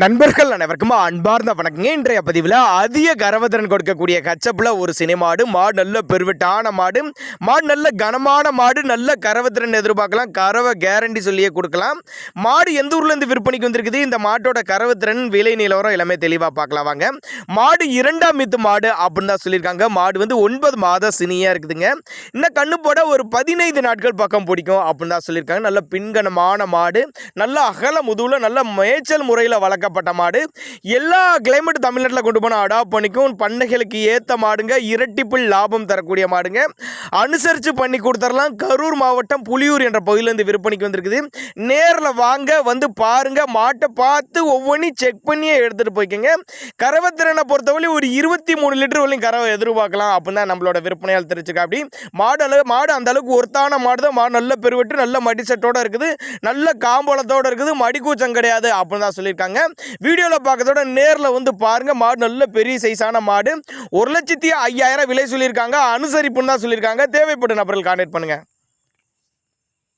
நண்பர்கள் அனைவருக்கும் அன்பார்ந்த வணக்கங்க. இன்றைய பதிவில் அதிக கரவத்திறன் கொடுக்கக்கூடிய கச்சப்பில் ஒரு சினை மாடு நல்ல பெருவிட்டான மாடு நல்ல கனமான மாடு, நல்ல கரவத்திறன் எதிர்பார்க்கலாம். கறவை கேரண்டி சொல்லியே கொடுக்கலாம். மாடு எந்த ஊர்லேருந்து விற்பனைக்கு வந்திருக்குது, இந்த மாட்டோட கரவத்திறன் விலை நிலவரம் எல்லாமே தெளிவாக பார்க்கலாம் வாங்க. மாடு இரண்டாம் மீத்து மாடு அப்படின்னு தான் சொல்லியிருக்காங்க. மாடு 9 மாத சினியாக இருக்குதுங்க. இன்னும் கண்ணு போட ஒரு 15 நாட்கள் பக்கம் பிடிக்கும் அப்படின்னு தான் சொல்லியிருக்காங்க. நல்ல பின்கணமான மாடு, நல்ல அகல முதுவில் நல்ல மேய்ச்சல் முறையில் வளர்க்கப்பட்ட மாடு. எல்லா கிளைமேட் தமிழ்நாட்டில் கொண்டு போனால் அடாப்ட் பண்ணிக்கும். பண்ணைகளுக்கு ஏற்ற மாடுங்க, இரட்டிப்பில் லாபம் தரக்கூடிய மாடுங்க. அனுசரித்து பண்ணி கொடுத்துடலாம். கரூர் மாவட்டம் புலியூர் என்ற பகுதியிலேருந்து விற்பனைக்கு வந்திருக்குது. நேரில் வாங்க, வந்து பாருங்க, மாட்டை பார்த்து ஒவ்வொன்றையும் செக் பண்ணியே எடுத்துகிட்டு போய்க்கோங்க. கறவைத்திறனை பொறுத்தவரை ஒரு 23 லிட்டர் வரையும் கறவை எதிர்பார்க்கலாம் அப்படின்னு தான் நம்மளோட விற்பனையால் தெரிஞ்சுக்க. அப்படி மாடு அந்த அளவுக்கு ஒருத்தான மாடு தான். மாடு நல்ல பெருவெட்டு, நல்ல மடிசட்டோடு இருக்குது, நல்ல காம்பளத்தோடு இருக்குது, மடிக்கூச்சம் கிடையாது அப்படின்னு தான் சொல்லியிருக்காங்க. வீடியோவில் பார்க்கறதோட நேரில் வந்து பாருங்கள். மாடு நல்ல பெரிய சைஸான மாடு. 1,05,000 விலை சொல்லியிருக்காங்க. அனுசரிப்புன்னு தான் சொல்லியிருக்காங்க. தேவைப்படும் நபர்கள் கான்டாக்ட் பண்ணுங்கள்.